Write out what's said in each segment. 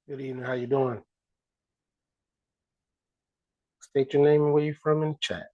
Good evening. How you doing? State your name and where you from in the chat.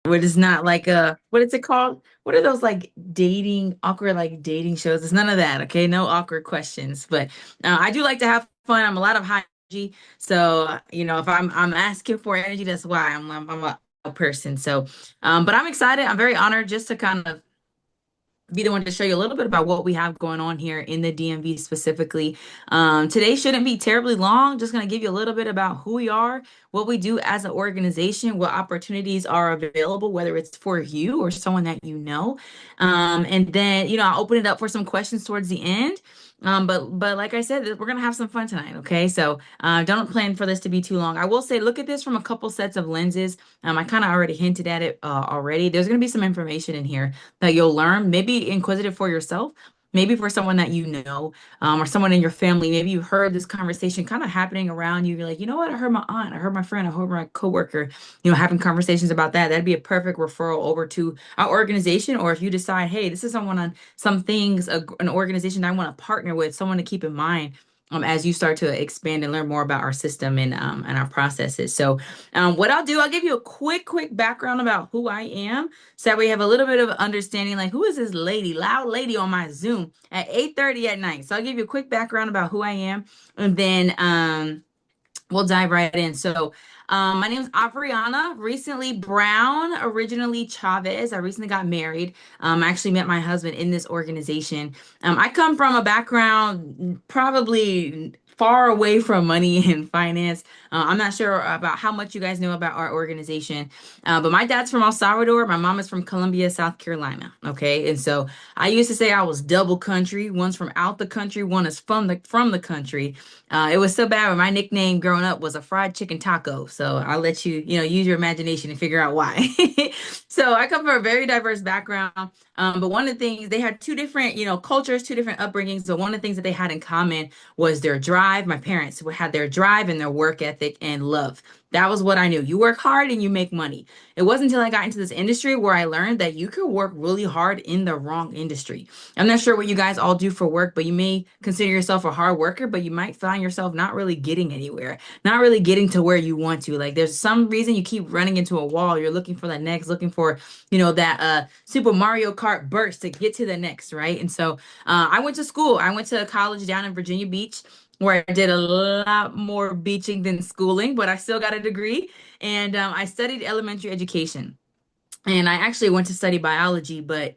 Where it's not like a what is it called? What are those like dating awkward like dating shows? It's none of that, okay? No awkward questions. But I do like to have fun. I'm a lot of high energy, so if I'm asking for energy, that's why I'm a person. So, but I'm excited. I'm very honored just to kind of be the one to show you a little bit about what we have going on here in the DMV specifically. Today shouldn't be terribly long. Just going to give you a little bit about who we are, what we do as an organization, what opportunities are available, whether it's for you or someone that you know. And then, I'll open it up for some questions towards the end. But like I said, we're gonna have some fun tonight, okay? So don't plan for this to be too long. I will say, look at this from a couple sets of lenses. I kind of already hinted at it already. There's gonna be some information in here that you'll learn. Maybe inquisitive for yourself, maybe for someone that you know, or someone in your family. Maybe you heard this conversation kind of happening around you. You're like, you know what? I heard my aunt, I heard my friend, I heard my coworker, having conversations about that. That'd be a perfect referral over to our organization. Or if you decide, hey, this is someone on some things, an organization I want to partner with, someone to keep in mind. As you start to expand and learn more about our system and our processes. So, what I'll do, I'll give you a quick background about who I am so that we have a little bit of understanding, like who is this lady, loud lady on my Zoom at 8:30 at night. So I'll give you a quick background about who I am, and then we'll dive right in. So my name is Abriana, recently Brown, originally Chavez. I recently got married. I actually met my husband in this organization. I come from a background probably far away from money and finance. I'm not sure about how much you guys know about our organization, but my dad's from El Salvador. My mom is from Columbia, South Carolina. Okay, and so I used to say I was double country. One's from out the country, one is from the country. It was so bad when my nickname growing up was a fried chicken taco. So I'll let you, use your imagination and figure out why. So I come from a very diverse background. But one of the things they had two different, cultures, two different upbringings. So one of the things that they had in common was their drive. My parents had their drive and their work ethic and love. That was what I knew. You work hard and you make money. It wasn't until I got into this industry where I learned that you could work really hard in the wrong industry. I'm not sure what you guys all do for work, but you may consider yourself a hard worker, but you might find yourself not really getting anywhere, not really getting to where you want to. Like there's some reason you keep running into a wall. You're looking for the next, looking for, that Super Mario Kart burst to get to the next, right? And so I went to school. I went to college down in Virginia Beach where I did a lot more beaching than schooling, but I still got a degree and I studied elementary education. And I actually went to study biology, but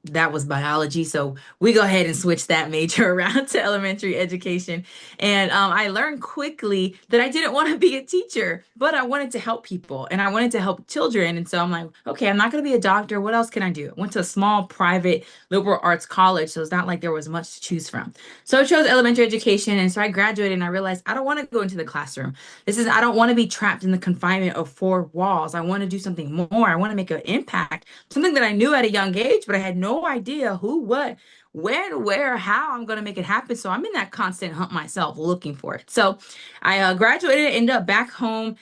that was biology. So we go ahead and switch that major around to elementary education. And I learned quickly that I didn't want to be a teacher, but I wanted to help people and I wanted to help children. And so I'm like, okay, I'm not going to be a doctor. What else can I do? I went to a small private liberal arts college. So it's not like there was much to choose from. So I chose elementary education. And so I graduated and I realized I don't want to go into the classroom. I don't want to be trapped in the confinement of four walls. I want to do something more. I want to make an impact, something that I knew at a young age, but I had no idea who, what, when, where, how I'm going to make it happen. So I'm in that constant hunt myself looking for it. So I graduated, ended up back home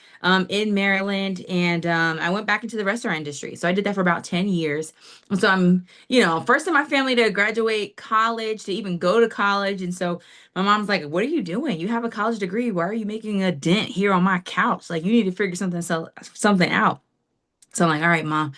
in Maryland, and I went back into the restaurant industry. So I did that for about 10 years. And so I'm, first in my family to graduate college, to even go to college. And so my mom's like, "What are you doing? You have a college degree. Why are you making a dent here on my couch? Like, you need to figure something out." So I'm like, "All right, mom,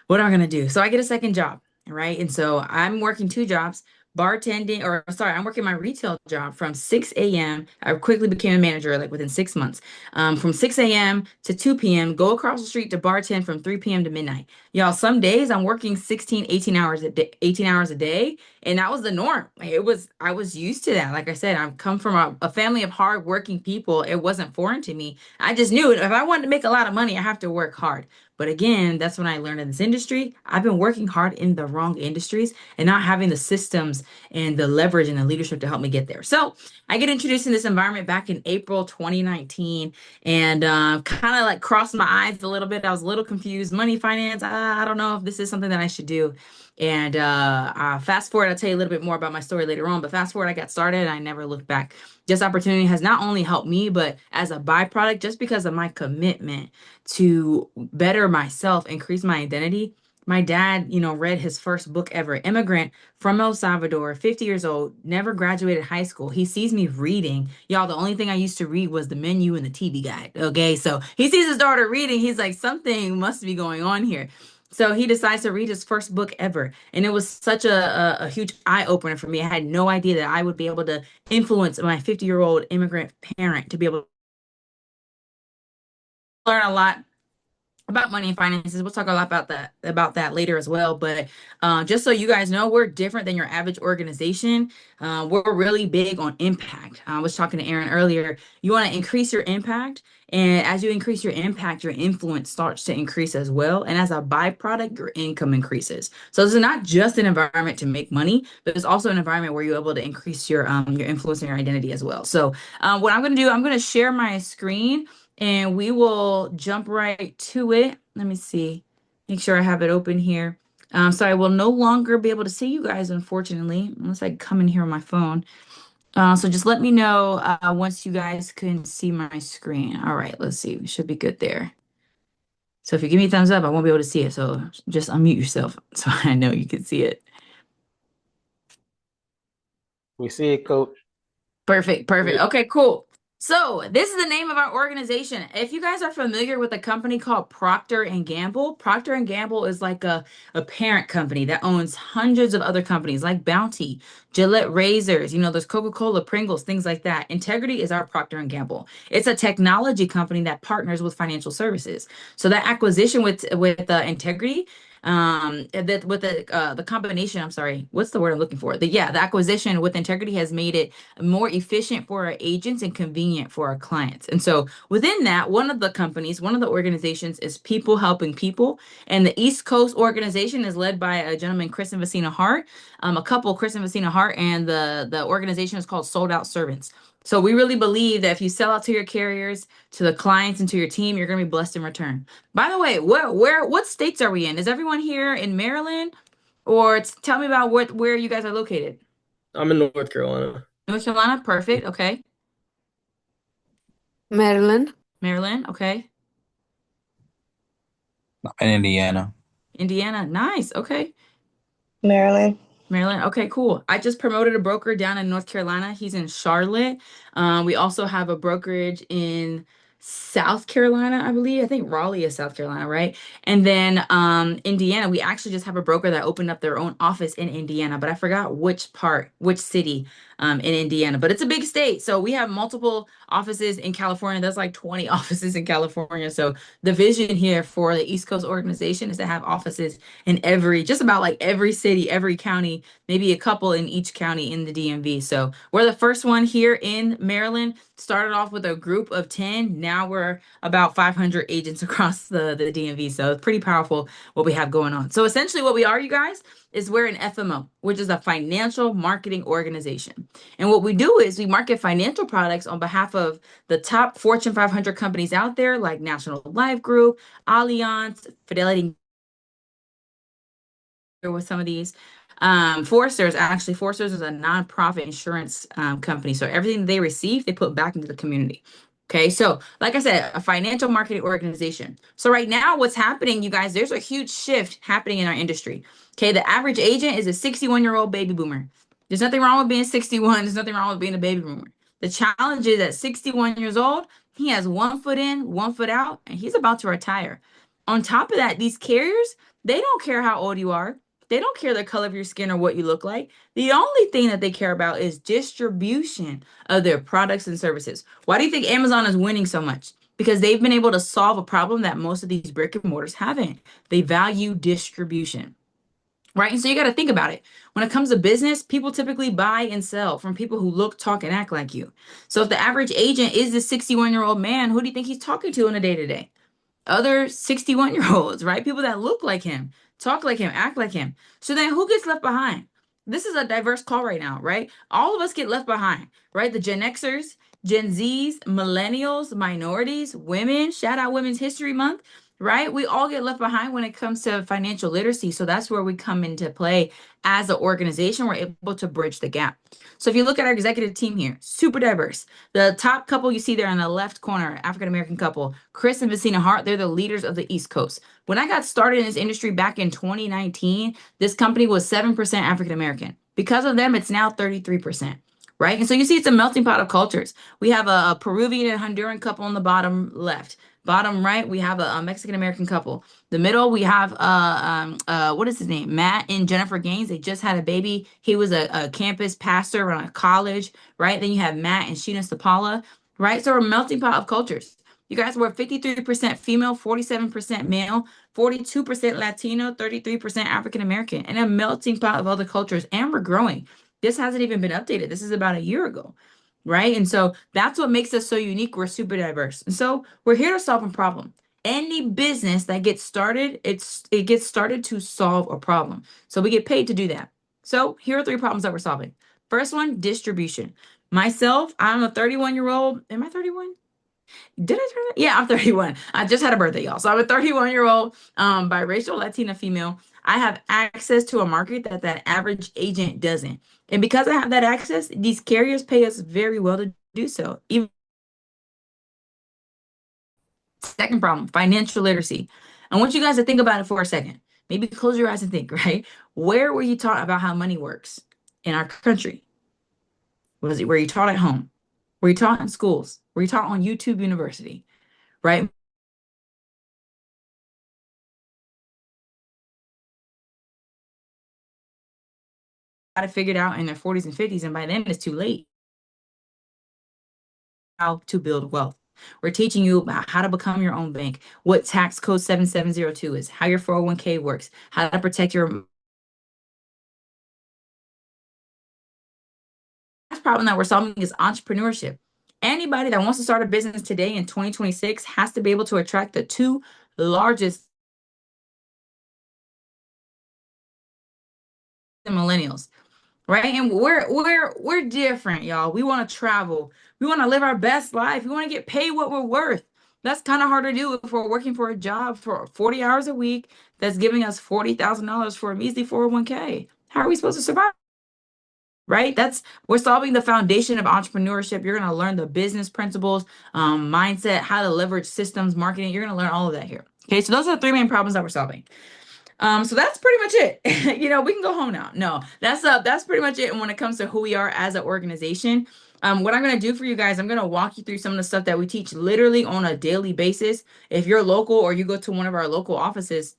what am I gonna do?" So I get a second job, right? And so I'm working two jobs, bartending, or sorry, I'm working my retail job from 6 a.m. I quickly became a manager like within 6 months. From 6 a.m. to 2 p.m., go across the street to bartend from 3 p.m. to midnight. Y'all, some days I'm working 16, 18 hours a day, 18 hours a day. And that was the norm. Like, I was used to that. Like I said, I've come from a family of hardworking people. It wasn't foreign to me. I just knew if I wanted to make a lot of money, I have to work hard. But again, that's when I learned in this industry. I've been working hard in the wrong industries and not having the systems and the leverage and the leadership to help me get there. So I get introduced in this environment back in April 2019 and kind of like crossed my eyes a little bit. I was a little confused. Money, finance, I don't know if this is something that I should do. And fast forward, I'll tell you a little bit more about my story later on. But fast forward, I got started and I never looked back. This opportunity has not only helped me, but as a byproduct, just because of my commitment to better myself, increase my identity. My dad, read his first book ever, Immigrant from El Salvador, 50 years old, never graduated high school. He sees me reading. Y'all, the only thing I used to read was the menu and the TV guide. Okay. So he sees his daughter reading. He's like, something must be going on here. So he decides to read his first book ever. And it was such a huge eye opener for me. I had no idea that I would be able to influence my 50-year-old immigrant parent to be able to learn a lot about money and finances. We'll talk a lot about that later as well. But just so you guys know, we're different than your average organization. We're really big on impact. I was talking to Aaron earlier. You want to increase your impact, and as you increase your impact, your influence starts to increase as well. And as a byproduct, your income increases. So this is not just an environment to make money, but it's also an environment where you're able to increase your influence and your identity as well. So what I'm going to do, I'm going to share my screen and we will jump right to it. Let me see. Make sure I have it open here. So I will no longer be able to see you guys, unfortunately, unless I come in here on my phone. So just let me know once you guys can see my screen. All right, let's see. We should be good there. So if you give me a thumbs up, I won't be able to see it. So just unmute yourself so I know you can see it. We see it, coach. Perfect, perfect. Yeah. Okay, cool. So this is the name of our organization. If you guys are familiar with a company called Procter and Gamble, Procter and Gamble is like a parent company that owns hundreds of other companies like Bounty, Gillette razors, there's Coca-Cola, Pringles, things like that. Integrity is our Procter and Gamble. It's a technology company that partners with financial services. So that acquisition with Integrity that with the combination, I'm sorry, what's the word I'm looking for? The acquisition with Integrity has made it more efficient for our agents and convenient for our clients. And so within that, one of the organizations is People Helping People. And the East Coast organization is led by a gentleman, Chris and Vecina Hart, Chris and Vecina Hart, and the organization is called Sold Out Servants. So we really believe that if you sell out to your carriers, to the clients, and to your team, you're going to be blessed in return. By the way, what states are we in? Is everyone here in Maryland? Or tell me about where you guys are located. I'm in North Carolina. North Carolina, perfect. Okay. Maryland. Maryland, okay. In Indiana. Indiana, nice. Okay. Maryland. Maryland, okay, cool. I just promoted a broker down in North Carolina. He's in Charlotte. We also have a brokerage in South Carolina, I believe. I think Raleigh is South Carolina, right? And then Indiana, we actually just have a broker that opened up their own office in Indiana, but I forgot which part, which city in Indiana. But it's a big state. So we have multiple offices in California. There's like 20 offices in California. So the vision here for the East Coast organization is to have offices in just about like every city, every county, maybe a couple in each county in the DMV. So we're the first one here in Maryland. Started off with a group of 10. Now we're about 500 agents across the DMV. So it's pretty powerful what we have going on. So essentially what we are, you guys, is we're an FMO, which is a financial marketing organization. And what we do is we market financial products on behalf of the top Fortune 500 companies out there, like National Life Group, Allianz, Fidelity, with some of these. Foresters is a nonprofit insurance company. So everything they receive, they put back into the community. Okay, so like I said, a financial marketing organization. So right now, what's happening, you guys, there's a huge shift happening in our industry. Okay, the average agent is a 61-year-old baby boomer. There's nothing wrong with being 61. There's nothing wrong with being a baby boomer. The challenge is at 61 years old, he has one foot in, one foot out, and he's about to retire. On top of that, these carriers, they don't care how old you are. They don't care the color of your skin or what you look like. The only thing that they care about is distribution of their products and services. Why do you think Amazon is winning so much? Because they've been able to solve a problem that most of these brick and mortars haven't. They value distribution, right? And so you got to think about it. When it comes to business, people typically buy and sell from people who look, talk, and act like you. So if the average agent is this 61-year-old man, who do you think he's talking to in a day-to-day? Other 61-year-olds, right? People that look like him, talk like him, act like him. So then who gets left behind? This is a diverse call right now, right? All of us get left behind, right? The Gen Xers, Gen Zs, millennials, minorities, women, shout out Women's History Month, right? We all get left behind when it comes to financial literacy. So that's where we come into play as an organization. We're able to bridge the gap. So if you look at our executive team here, super diverse. The top couple you see there in the left corner, African-American couple, Chris and Vicina Hart, they're the leaders of the East Coast. When I got started in this industry back in 2019, this company was 7% African-American. Because of them, it's now 33%, right? And so you see it's a melting pot of cultures. We have a Peruvian and Honduran couple on the bottom left. Bottom right, we have a Mexican-American couple. The middle, we have what is his name? Matt and Jennifer Gaines. They just had a baby. He was a campus pastor around a college, right? Then you have Matt and Sheena Stapala, right? So we're a melting pot of cultures. You guys were 53% female, 47% male, 42% Latino, 33% African American, and a melting pot of other cultures. And we're growing. This hasn't even been updated. This is about a year ago, right? And so that's what makes us so unique. We're super diverse. And so we're here to solve a problem. Any business that gets started, it gets started to solve a problem. So we get paid to do that. So here are 3 problems that we're solving. First one, distribution. Myself, I'm a 31-year-old. Am I 31? Did I turn that? Yeah, I'm 31. I just had a birthday, y'all. So I'm a 31-year-old biracial Latina female. I have access to a market that that average agent doesn't. And because I have that access, these carriers pay us very well to do so. Even second problem, financial literacy. I want you guys to think about it for a second. Maybe close your eyes and think, right? Where were you taught about how money works in our country? Were you taught at home? Were you taught in schools? Were you taught on YouTube University? Right? Got it figured out in their 40s and 50s, and by then it's too late. How to build wealth. We're teaching you about how to become your own bank, what tax code 7702 is, how your 401k works, how to protect your problem that we're solving is entrepreneurship. Anybody that wants to start a business today in 2026 has to be able to attract the 2 largest millennials. Right? And we're different, y'all. We want to travel. We want to live our best life. We want to get paid what we're worth. That's kind of hard to do if we're working for a job for 40 hours a week that's giving us $40,000 for a measly 401k. How are we supposed to survive? Right? We're solving the foundation of entrepreneurship. You're going to learn the business principles, mindset, how to leverage systems, marketing. You're going to learn all of that here. Okay, so those are the 3 main problems that we're solving. So that's pretty much it. We can go home now. No, that's pretty much it when it comes to who we are as an organization. What I'm going to do for you guys, I'm going to walk you through some of the stuff that we teach literally on a daily basis. If you're local or you go to one of our local offices,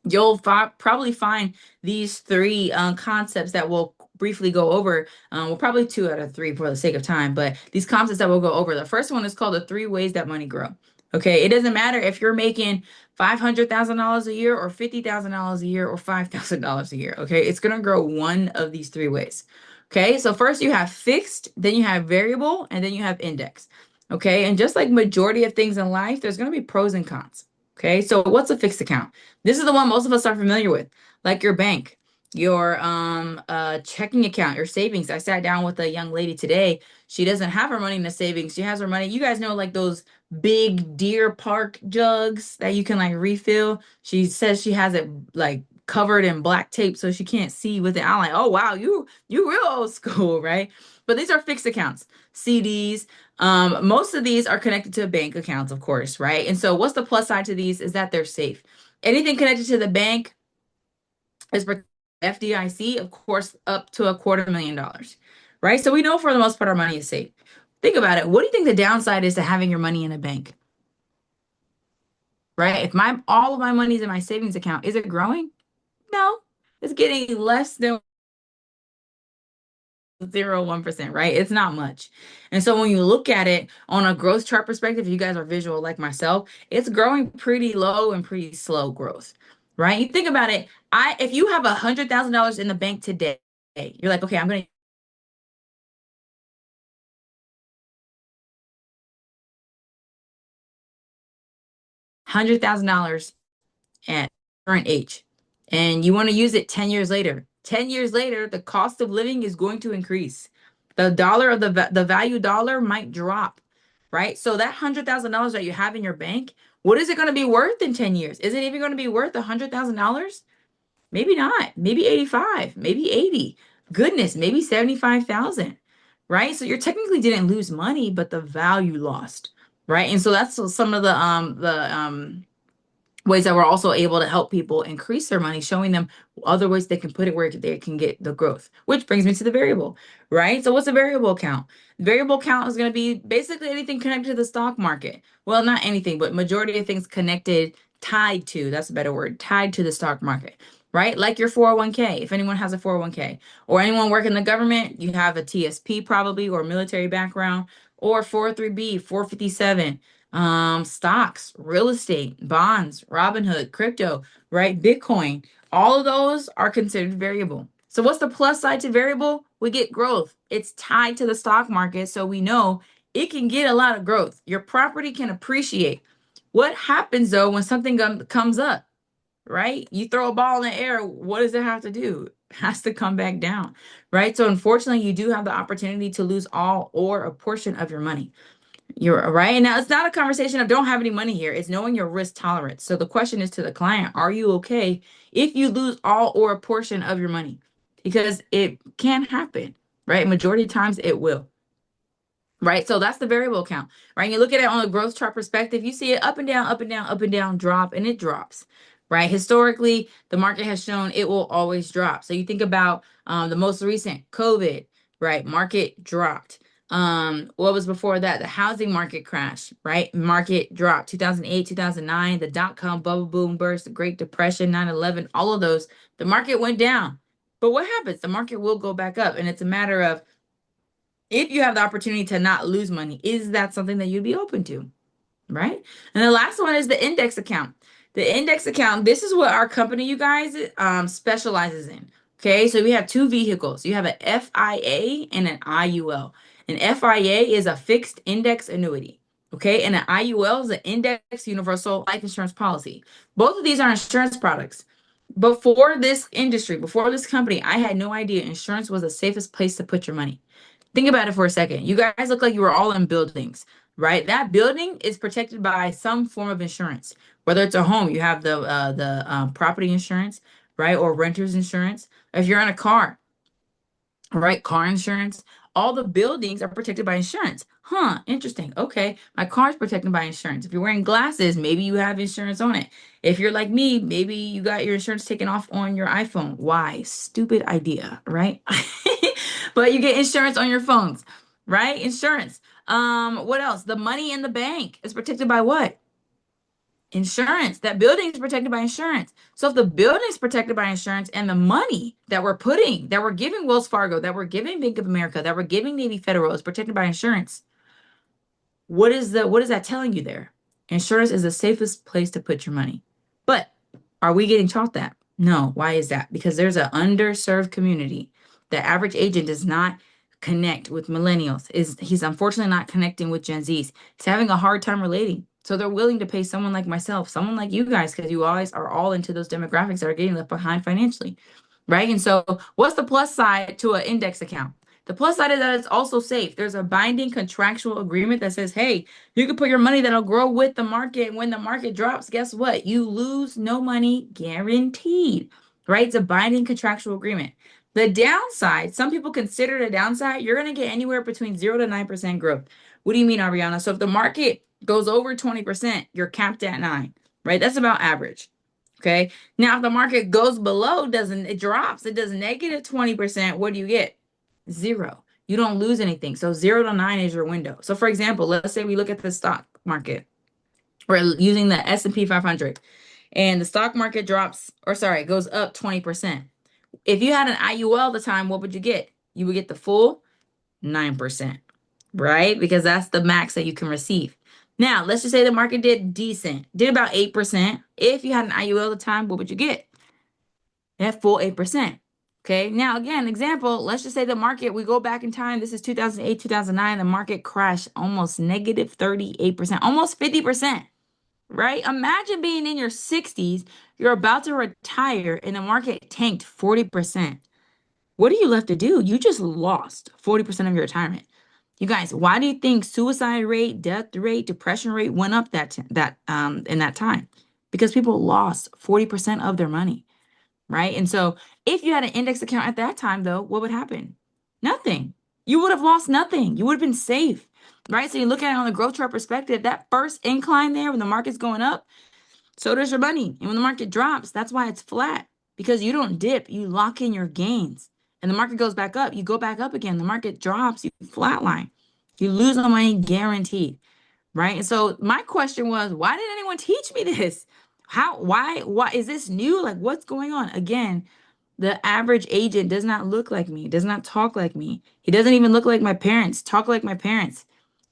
you'll probably find these three concepts that we'll briefly go over. Well, probably two out of three for the sake of time, but these concepts that we'll go over. The first one is called the three ways that money grow. Okay, it doesn't matter if you're making $500,000 a year or $50,000 a year or $5,000 a year. Okay, it's gonna grow one of these three ways. Okay, so first you have fixed, then you have variable, and then you have index. Okay, and just like majority of things in life, there's gonna be pros and cons. Okay, so what's a fixed account? This is the one most of us are familiar with, like your bank, your checking account, your savings. I sat down with a young lady today. She doesn't have her money in the savings. She has her money. You guys know, like those big Deer Park jugs that you can like refill. She says she has it like covered in black tape so she can't see with it. I'm like, oh wow, you real old school, right? But these are fixed accounts, CDs. Most of these are connected to bank accounts, of course, right? And so what's the plus side to these is that they're safe. Anything connected to the bank is FDIC, of course, up to $250,000, right? So we know for the most part our money is safe. Think about it. What do you think the downside is to having your money in a bank, right? If my all of my money is in my savings account, is it growing? No, it's getting less than 0.1%, right? It's not much. And so when you look at it on a growth chart perspective, you guys are visual like myself, it's growing pretty low and pretty slow growth, right? You think about it, if you have $100,000 in the bank today, you're like, okay, I'm gonna $100,000 at current age, and you want to use it 10 years later. 10 years later, the cost of living is going to increase. The dollar of the value dollar might drop, right? So that $100,000 that you have in your bank, what is it going to be worth in 10 years? Is it even going to be worth $100,000? Maybe not. Maybe 85, maybe 80. Goodness, maybe 75,000, right? So you technically didn't lose money, but the value lost, right? And so that's some of the ways that we're also able to help people increase their money, showing them other ways they can put it where they can get the growth, which brings me to the variable, right? So what's a variable account? Variable account is going to be basically anything connected to the stock market. Well, not anything, but majority of things connected, tied to, that's a better word, tied to the stock market, right? Like your 401k, if anyone has a 401k, or anyone working in the government, you have a TSP probably, or military background, or 403b, 457, stocks, real estate, bonds, Robinhood, crypto, right? Bitcoin, all of those are considered variable. So what's the plus side to variable? We get growth. It's tied to the stock market, so we know it can get a lot of growth. Your property can appreciate. What happens though when something comes up, right? You throw a ball in the air, what does it have to do? It has to come back down, right? So unfortunately, you do have the opportunity to lose all or a portion of your money. You're right. Now, it's not a conversation of don't have any money here. It's knowing your risk tolerance. So the question is to the client, are you okay if you lose all or a portion of your money? Because it can happen, right? Majority of times it will. Right. So that's the variable account, right? You look at it on a growth chart perspective, you see it up and down, up and down, up and down, drop, and it drops, right? Historically, the market has shown it will always drop. So you think about the most recent COVID, right? Market dropped. What was before that? The housing market crash, right? Market dropped. 2008, 2009, the dot-com bubble boom burst, the Great Depression, 9/11, all of those, the market went down. But what happens? The market will go back up. And it's a matter of if you have the opportunity to not lose money, is that something that you'd be open to? Right? And the last one is the index account. The index account, this is what our company, you guys, specializes in. Okay, so we have two vehicles. You have an FIA and an IUL. An FIA is a fixed index annuity. Okay, and an IUL is an index universal life insurance policy. Both of these are insurance products. Before this industry, before this company, I had no idea insurance was the safest place to put your money. Think about it for a second. You guys look like you were all in buildings, right? That building is protected by some form of insurance. Whether it's a home, you have the property insurance, right, or renter's insurance. If you're in a car, right, car insurance. All the buildings are protected by insurance. Huh, interesting. Okay, my car's protected by insurance. If you're wearing glasses, maybe you have insurance on it. If you're like me, maybe you got your insurance taken off on your iPhone. Why? Stupid idea, right? But you get insurance on your phones, right? Insurance. What else? The money in the bank is protected by what? Insurance. That building is protected by insurance. So if the building is protected by insurance and the money that we're giving Wells Fargo, that we're giving Bank of America, that we're giving Navy Federal is protected by insurance, what is that telling you there? Insurance is the safest place to put your money. But are we getting taught that? No. Why is that? Because there's an underserved community. The average agent does not connect with millennials. He's unfortunately not connecting with Gen Zs. He's having a hard time relating. So they're willing to pay someone like myself, someone like you guys, because you always are all into those demographics that are getting left behind financially. Right. And so what's the plus side to an index account? The plus side is that it's also safe. There's a binding contractual agreement that says, hey, you can put your money that'll grow with the market. When the market drops, guess what? You lose no money guaranteed, right? It's a binding contractual agreement. The downside, some people consider the downside, you're going to get anywhere between 0 to 9% growth. What do you mean, Ariana? So if the market goes over 20%, you're capped at 9, right? That's about average. Okay. Now, if the market goes below, it drops, it does negative 20%, what do you get? 0. You don't lose anything. So 0 to 9 is your window. So for example, let's say we look at the stock market. We're using the S&P 500 and the stock market goes up 20%. If you had an IUL at the time, what would you get? You would get the full 9%, right? Because that's the max that you can receive. Now, let's just say the market did decent, did about 8%. If you had an IUL at the time, what would you get? That full 8%. Okay. Now, again, example, let's just say the market, we go back in time. This is 2008, 2009. The market crashed almost negative 38%, almost 50%, right? Imagine being in your 60s, you're about to retire, and the market tanked 40%. What are you left to do? You just lost 40% of your retirement. You guys, why do you think suicide rate, death rate, depression rate went up in that time? Because people lost 40% of their money. Right. And so if you had an index account at that time, though, what would happen? Nothing. You would have lost nothing. You would have been safe. Right. So you look at it on the growth chart perspective, that first incline there when the market's going up, so does your money. And when the market drops, that's why it's flat, because you don't dip, you lock in your gains. And the market goes back up, you go back up again. The market drops, you flatline. You lose no money guaranteed. Right. And so my question was, why didn't anyone teach me this? Why is this new? Like, what's going on? Again, the average agent does not look like me, does not talk like me. He doesn't even look like my parents, talk like my parents,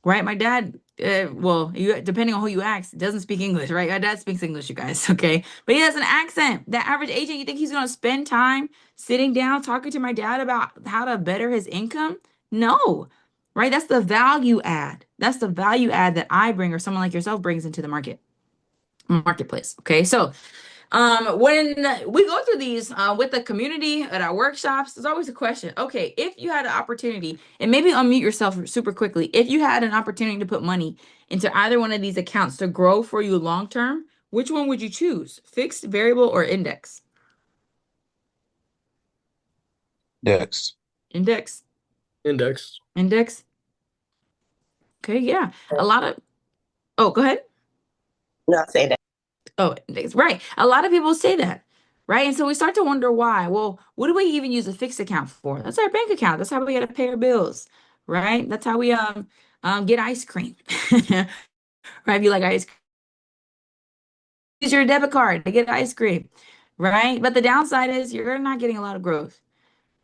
right? My dad, depending on who you ask, doesn't speak English, right? My dad speaks English, you guys, okay? But he has an accent. The average agent, you think he's going to spend time sitting down talking to my dad about how to better his income? No, right? That's the value add. That's the value add that I bring or someone like yourself brings into the marketplace. Okay. So when we go through these with the community at our workshops, there's always a question. Okay, if you had an opportunity, and maybe unmute yourself super quickly, if you had an opportunity to put money into either one of these accounts to grow for you long term, which one would you choose? Fixed, variable, or index? Dex. Index. Index. Index. Okay, yeah. Oh, go ahead. No, say that. Oh, index. Right. A lot of people say that. Right. And so we start to wonder why. Well, what do we even use a fixed account for? That's our bank account. That's how we got to pay our bills. Right. That's how we get ice cream. Right. If you like ice cream, use your debit card to get ice cream. Right. But the downside is you're not getting a lot of growth.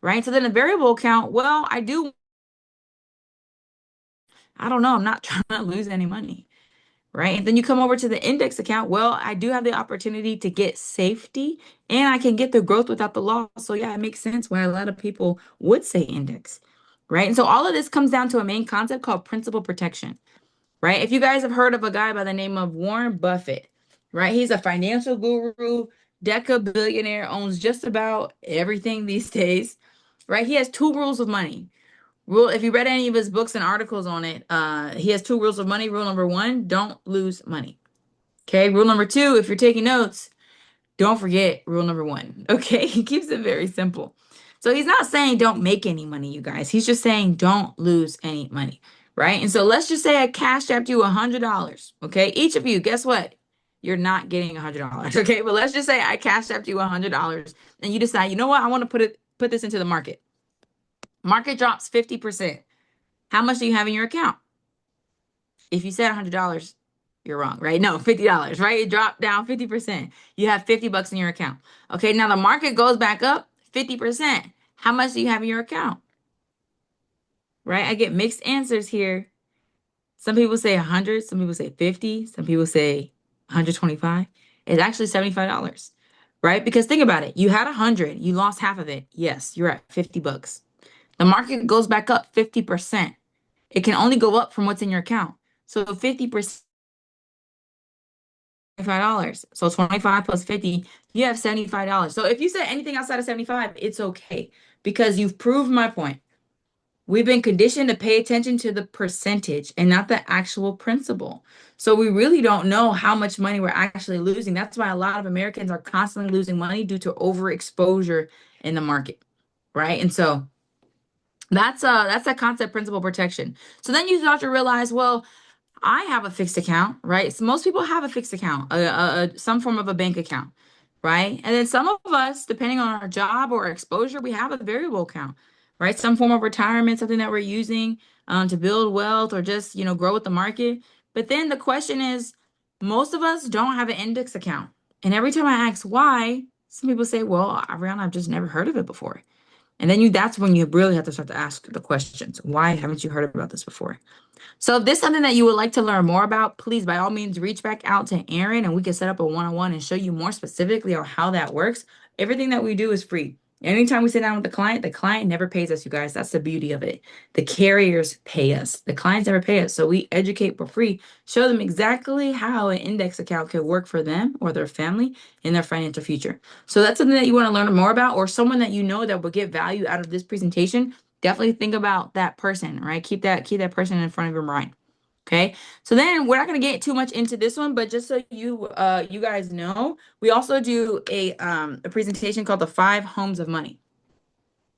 Right. So then a variable account, well, I don't know. I'm not trying to lose any money. Right. And then you come over to the index account. Well, I do have the opportunity to get safety and I can get the growth without the loss. So yeah, it makes sense why a lot of people would say index. Right. And so all of this comes down to a main concept called principal protection. Right. If you guys have heard of a guy by the name of Warren Buffett, right? He's a financial guru, deca billionaire, owns just about everything these days. Right. He has 2 rules of money. If you read any of his books and articles on it, he has 2 rules of money. Rule number 1, don't lose money. Okay. Rule number 2, if you're taking notes, don't forget rule number 1. Okay. He keeps it very simple. So he's not saying don't make any money, you guys. He's just saying don't lose any money. Right. And so let's just say I cashed out you $100. Okay. Each of you, guess what? You're not getting $100. Okay. But let's just say I cashed out you $100 and you decide, you know what? I want to put this into the market. Market drops 50%. how much do you have in your account? If you said $100, you're wrong, right? No, $50, right? It dropped down 50%. You have 50 bucks in your account. Okay, now the market goes back up 50%. How much do you have in your account? Right? I get mixed answers here. Some people say 100, some people say 50, some people say 125. It's actually $75, right? Because think about it. You had 100, you lost half of it. Yes, you're at 50 bucks. The market goes back up 50%. It can only go up from what's in your account. So 50%, $25. So 25 plus 50, you have $75. So if you said anything outside of 75, it's okay because you've proved my point. We've been conditioned to pay attention to the percentage and not the actual principal. So we really don't know how much money we're actually losing. That's why a lot of Americans are constantly losing money due to overexposure in the market, right? And so that's that concept principal protection. So then you start to realize, well, I have a fixed account, right? So most people have a fixed account, some form of a bank account, right? And then some of us, depending on our job or exposure, we have a variable account, right? Some form of retirement, something that we're using to build wealth or just, grow with the market. But then the question is, most of us don't have an index account. And every time I ask why, some people say, well, Ariana, I've just never heard of it before. And then that's when you really have to start to ask the questions. Why haven't you heard about this before? So if this is something that you would like to learn more about, please, by all means, reach back out to Aaron and we can set up a one-on-one and show you more specifically on how that works. Everything that we do is free. Anytime we sit down with the client never pays us, you guys. That's the beauty of it. The carriers pay us. The clients never pay us. So we educate for free, show them exactly how an index account could work for them or their family in their financial future. So that's something that you want to learn more about, or someone that you know that will get value out of this presentation. Definitely think about that person, right? Keep that person in front of your mind. Okay, so then we're not going to get too much into this one, but just so you guys know, we also do a presentation called the 5 Homes of Money.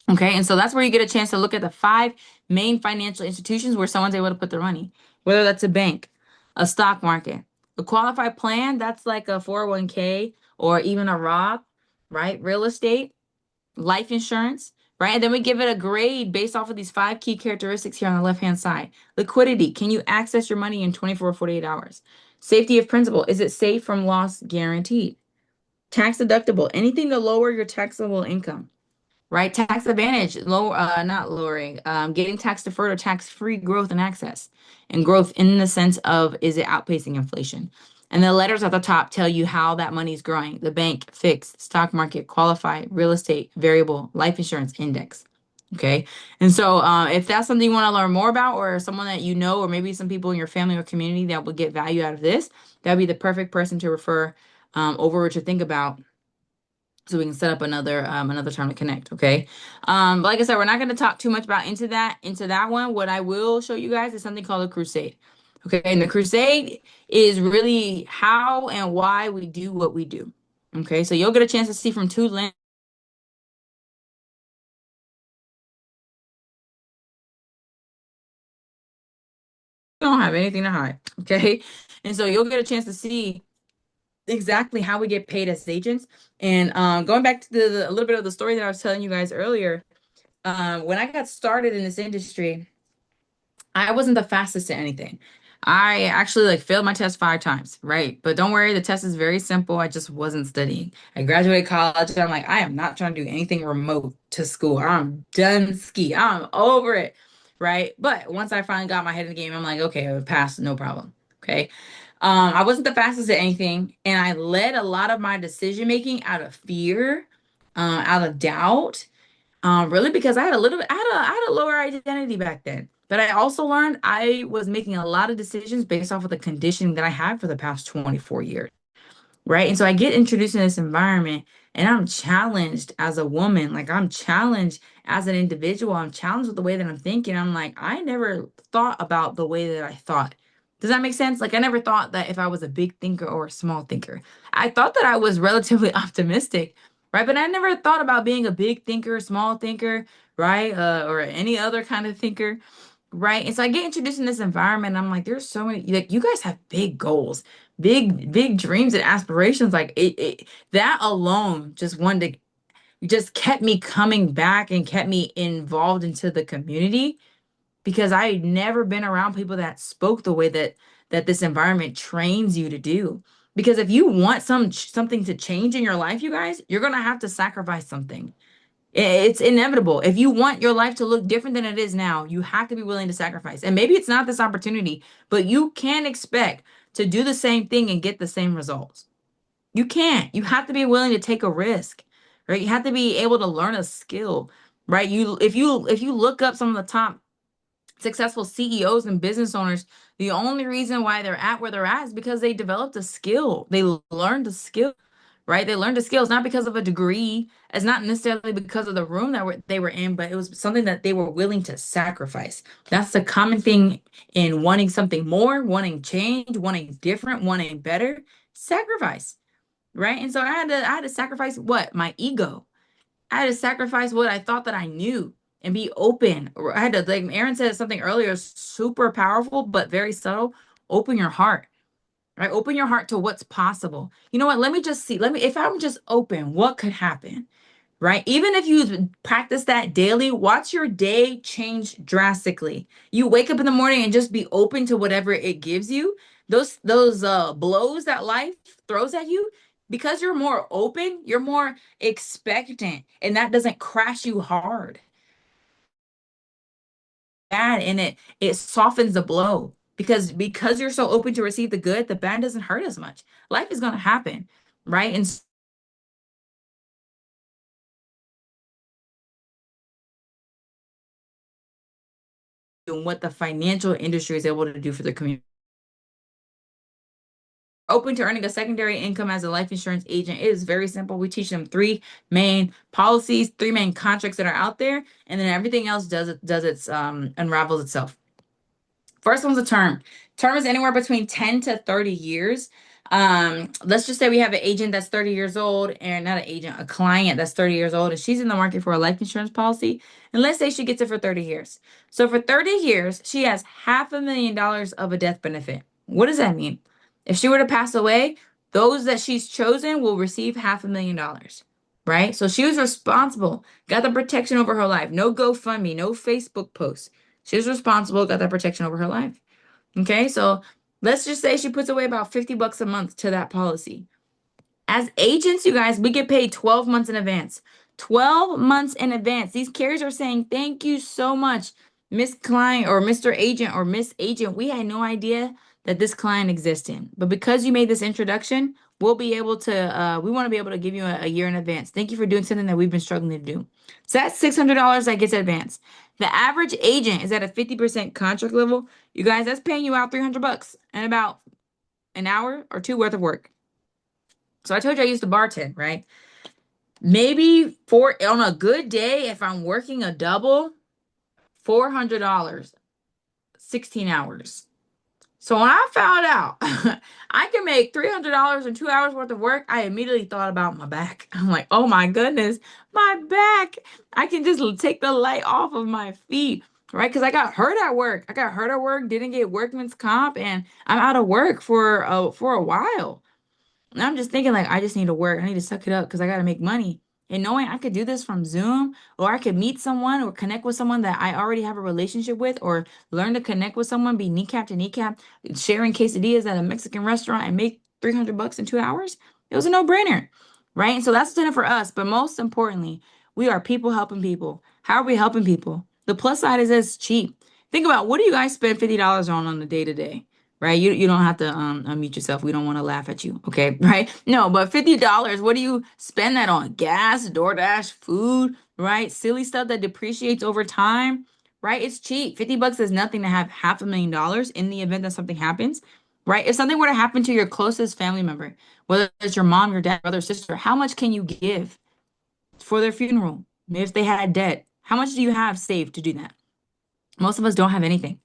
Okay, and so that's where you get a chance to look at the 5 main financial institutions where someone's able to put their money, whether that's a bank, a stock market, a qualified plan, that's like a 401k or even a Roth, right? Real estate, life insurance, right? And then we give it a grade based off of these 5 key characteristics here on the left-hand side. Liquidity, can you access your money in 24 or 48 hours? Safety of principal, is it safe from loss guaranteed? Tax deductible, anything to lower your taxable income, right? Tax advantage, not lowering, getting tax deferred or tax-free growth and access. And growth in the sense of, is it outpacing inflation? And the letters at the top tell you how that money is growing. The bank, fixed, stock market, qualified, real estate, variable, life insurance, index. Okay. And so if that's something you want to learn more about, or someone that you know, or maybe some people in your family or community that would get value out of this, that'd be the perfect person to refer over or to think about, so we can set up another time to connect. Okay. But like I said, we're not going to talk too much about into that one. What I will show you guys is something called a crusade. Okay. And the crusade is really how and why we do what we do. Okay. So you'll get a chance to see from 2 lenses. Don't have anything to hide. Okay. And so you'll get a chance to see exactly how we get paid as agents. And going back to a little bit of the story that I was telling you guys earlier, when I got started in this industry, I wasn't the fastest at anything. I actually failed my test 5 times, right? But don't worry, the test is very simple. I just wasn't studying. I graduated college and I'm like, I am not trying to do anything remote to school. I'm done ski. I'm over it, right? But once I finally got my head in the game, I'm like, okay, I would pass, no problem. Okay. I wasn't the fastest at anything, and I led a lot of my decision making out of fear, out of doubt, really because I had I had a lower identity back then. But I also learned I was making a lot of decisions based off of the conditioning that I had for the past 24 years. Right. And so I get introduced in this environment and I'm challenged as a woman. Like I'm challenged as an individual. I'm challenged with the way that I'm thinking. I'm like, I never thought about the way that I thought. Does that make sense? Like I never thought that if I was a big thinker or a small thinker. I thought that I was relatively optimistic, right? But I never thought about being a big thinker, small thinker, right? Or any other kind of thinker. Right. And so I get introduced in this environment. And I'm like, there's so many, like, you guys have big goals, big dreams and aspirations. Like that alone just kept me coming back and kept me involved into the community. because I had never been around people that spoke the way that this environment trains you to do. Because if you want something to change in your life, you guys, you're gonna have to sacrifice something. It's inevitable. If you want your life to look different than it is now, you have to be willing to sacrifice. And maybe it's not this opportunity, but you can expect to do the same thing and get the same results. You can't. You have to be willing to take a risk, right? You have to be able to learn a skill, right? If you look up some of the top successful CEOs and business owners, the only reason why they're at where they're at is because they developed a skill. They learned a skill, right? They learned a skill. It's not because of a degree. It's not necessarily because of the room they were in, but it was something that they were willing to sacrifice. That's the common thing in wanting something more, wanting change, wanting different, wanting better. Sacrifice, right? And so I had to sacrifice what? My ego. I had to sacrifice what I thought that I knew and be open. I had to, like Aaron said something earlier, super powerful, but very subtle. Open your heart, right? Open your heart to what's possible. You know what? Let me just see. If I'm just open, what could happen? Right? Even if you practice that daily, watch your day change drastically. You wake up in the morning and just be open to whatever it gives you. Those blows that life throws at you, because you're more open, you're more expectant, and that doesn't crash you hard. Bad, and it softens the blow, because you're so open to receive the good, the bad doesn't hurt as much. Life is going to happen, right? And what the financial industry is able to do for the community. Open to earning a secondary income as a life insurance agent, it is very simple. We teach them three main policies, three main contracts that are out there, and then everything else unravels itself. First one's a term. Term is anywhere between 10 to 30 years. Let's just say we have an agent that's 30 years old, and not an agent, a client that's 30 years old, and she's in the market for a life insurance policy. And let's say she gets it for 30 years. So for 30 years, she has $500,000 of a death benefit. What does that mean? If she were to pass away, those that she's chosen will receive $500,000, right? So she was responsible, got the protection over her life. No GoFundMe, no Facebook posts. She was responsible, got that protection over her life. Okay, so let's just say she puts away about $50 a month to that policy. As agents, you guys, we get paid 12 months in advance. 12 months in advance. These carriers are saying, thank you so much, Miss Client or Mr. Agent or Miss Agent. We had no idea that this client existed. But because you made this introduction, we'll be able to, we want to be able to give you a year in advance. Thank you for doing something that we've been struggling to do. So that's $600 that gets advanced. The average agent is at a 50% contract level. You guys, that's paying you out $300 and about an hour or two worth of work. So I told you I used to bartend, right? Maybe on a good day, if I'm working a double, $400, 16 hours. So when I found out I can make $300 in 2 hours worth of work, I immediately thought about my back. I'm like, oh my goodness, my back. I can just take the light off of my feet, right? Because I got hurt at work. Didn't get workman's comp, and I'm out of work for a while. And I'm just thinking, like, I just need to work. I need to suck it up because I got to make money. And knowing I could do this from Zoom, or I could meet someone or connect with someone that I already have a relationship with, or learn to connect with someone, be kneecap to kneecap, sharing quesadillas at a Mexican restaurant and make $300 in 2 hours, it was a no-brainer, right? And so that's done it for us. But most importantly, we are people helping people. How are we helping people? The plus side is it's cheap. Think about, what do you guys spend $50 on a day to day? Right? You don't have to unmute yourself. We don't want to laugh at you. Okay. Right? No, but $50, what do you spend that on? Gas, DoorDash, food, right? Silly stuff that depreciates over time, right? It's cheap. $50 is nothing to have $500,000 in the event that something happens, right? If something were to happen to your closest family member, whether it's your mom, your dad, brother, sister, how much can you give for their funeral? If they had debt, how much do you have saved to do that? Most of us don't have anything.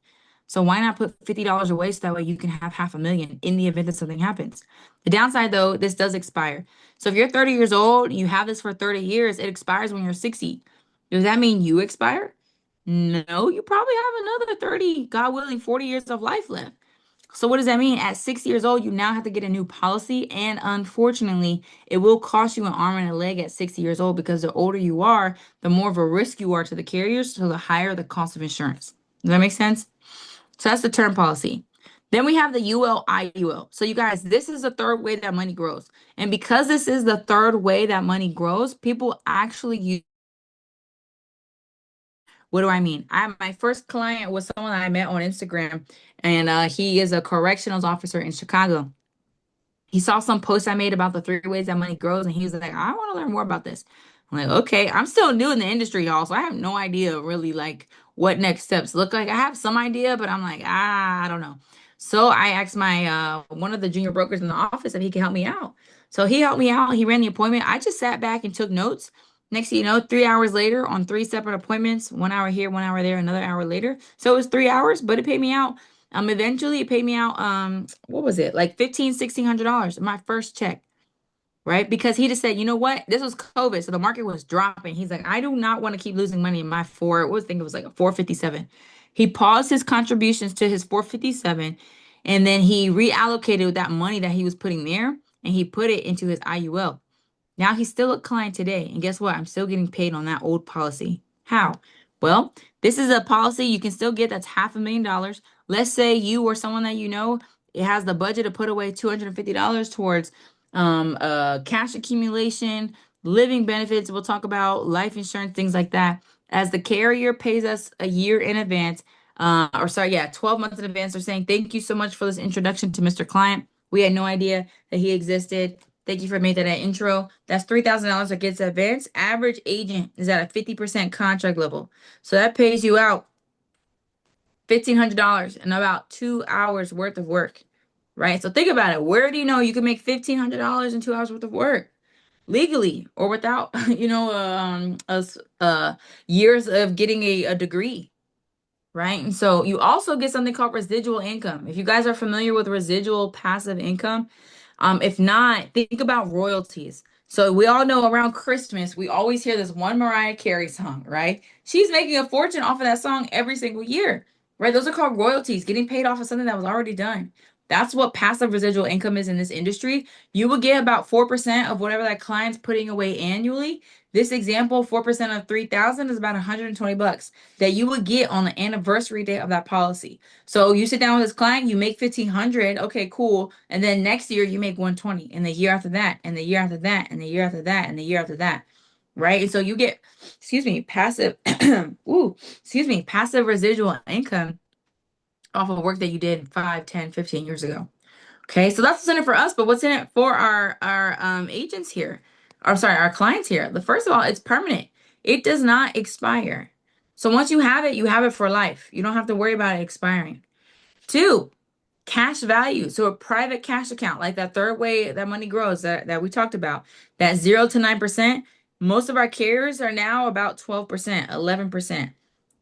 So why not put $50 away so that way you can have $500,000 in the event that something happens? The downside, though, this does expire. So if you're 30 years old, you have this for 30 years, it expires when you're 60. Does that mean you expire? No, you probably have another 30, God willing, 40 years of life left. So what does that mean? At 60 years old, you now have to get a new policy. And unfortunately, it will cost you an arm and a leg at 60 years old, because the older you are, the more of a risk you are to the carriers, so the higher the cost of insurance. Does that make sense? So that's the term policy. Then we have the UL/IUL. So you guys, this is the third way that money grows. And because this is the third way that money grows, people actually use. What do I mean? My first client was someone that I met on Instagram, and he is a corrections officer in Chicago. He saw some post I made about the three ways that money grows, and he was like, I want to learn more about this. I'm like, okay, I'm still new in the industry, y'all, so I have no idea really like what next steps look like. I have some idea, but I'm like, I don't know. So I asked my one of the junior brokers in the office if he could help me out. So he helped me out. He ran the appointment. I just sat back and took notes. Next thing you know, 3 hours later on three separate appointments, 1 hour here, 1 hour there, another hour later. So it was 3 hours, but it paid me out. Eventually it paid me out, what was it? Like $1,500, $1,600, my first check, right? Because he just said, you know what? This was COVID, so the market was dropping. He's like, I do not want to keep losing money in my I think it was like a 457. He paused his contributions to his 457, and then he reallocated that money that he was putting there, and he put it into his IUL. Now he's still a client today. And guess what? I'm still getting paid on that old policy. How? Well, this is a policy you can still get that's $500,000. Let's say you or someone that you know, it has the budget to put away $250 towards cash accumulation, living benefits. We'll talk about life insurance, things like that. As the carrier pays us a year in advance, 12 months in advance, they're saying, thank you so much for this introduction to Mr. Client. We had no idea that he existed. Thank you for making that intro. That's $3,000 that gets advanced. Average agent is at a 50% contract level. So that pays you out $1,500 in about 2 hours worth of work, right? So think about it. Where do you know you can make $1,500 in 2 hours worth of work legally or without, years of getting a degree, right? And so you also get something called residual income. If you guys are familiar with residual passive income, if not, think about royalties. So we all know around Christmas, we always hear this one Mariah Carey song, right? She's making a fortune off of that song every single year, right? Those are called royalties, getting paid off of something that was already done. That's what passive residual income is in this industry. You will get about 4% of whatever that client's putting away annually. This example, 4% of 3,000 is about $120 that you would get on the anniversary date of that policy. So you sit down with this client, you make 1,500. Okay, cool. And then next year you make 120, and the year after that, and the year after that, and the year after that, and the year after that. Right. And so you get, passive, passive residual income off of work that you did 5, 10, 15 years ago. Okay, so that's what's in it for us, but what's in it for our agents here? Or sorry, our clients here. The first of all, it's permanent. It does not expire. So once you have it for life. You don't have to worry about it expiring. Two, cash value. So a private cash account, like that third way that money grows that we talked about, that 0 to 9%. Most of our carriers are now about 12%, 11%,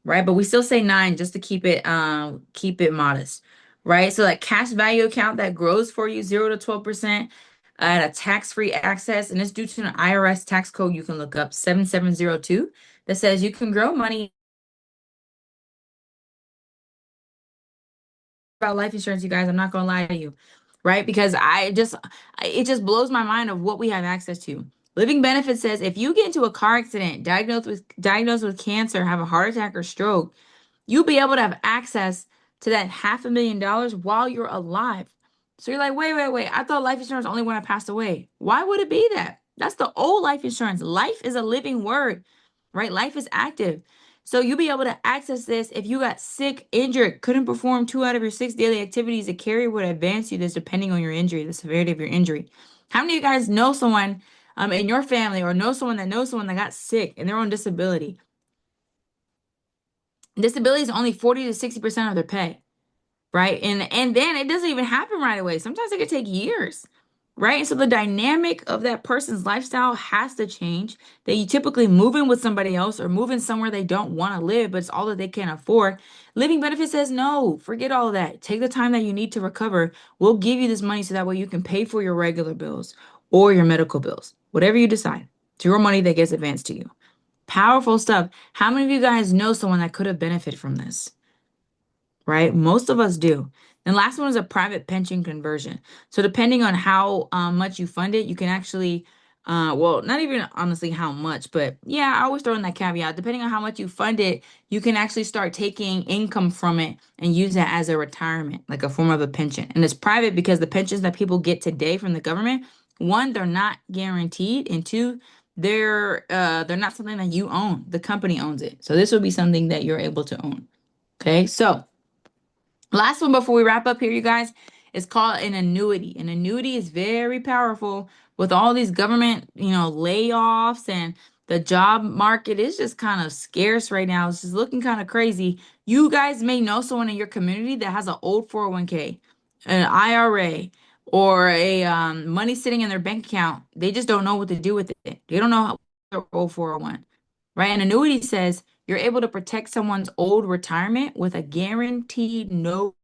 right? But we still say 9 just to keep it modest, right? So that cash value account that grows for you 0 to 12% at a tax-free access, and it's due to an IRS tax code you can look up 7702 that says you can grow money about life insurance, you guys. I'm not gonna lie to you, right? Because it just blows my mind of what we have access to. Living Benefit says if you get into a car accident, diagnosed with cancer, have a heart attack or stroke, you'll be able to have access to that $500,000 while you're alive. So you're like, wait. I thought life insurance only when I passed away. Why would it be that? That's the old life insurance. Life is a living word, right? Life is active. So you'll be able to access this if you got sick, injured, couldn't perform 2 out of your 6 daily activities. The carrier would advance you this depending on your injury, the severity of your injury. How many of you guys know someone in your family or know someone that got sick and they're on disability? Disability is only 40 to 60% of their pay, right? And then it doesn't even happen right away. Sometimes it could take years, right? And so the dynamic of that person's lifestyle has to change. That you typically move in with somebody else or move in somewhere they don't want to live, but it's all that they can afford. Living Benefit says, no, forget all of that. Take the time that you need to recover. We'll give you this money so that way you can pay for your regular bills or your medical bills, whatever you decide. It's your money that gets advanced to you. Powerful stuff. How many of you guys know someone that could have benefited from this? Right? Most of us do. And last one is a private pension conversion. So depending on how much you fund it, you can actually Well, not even honestly how much, but yeah, I always throw in that caveat. Depending on how much you fund it, you can actually start taking income from it and use that as a retirement, like a form of a pension. And it's private because the pensions that people get today from the government, one, they're not guaranteed, and two, they're not something that you own. The company owns it. So this would be something that you're able to own. Okay, so last one before we wrap up here, you guys, is called an annuity. An annuity is very powerful with all these government, layoffs, and the job market is just kind of scarce right now. It's just looking kind of crazy. You guys may know someone in your community that has an old 401k, an IRA, or a money sitting in their bank account. They just don't know what to do with it. They don't know how their old 401, right? An annuity says you're able to protect someone's old retirement with a guaranteed no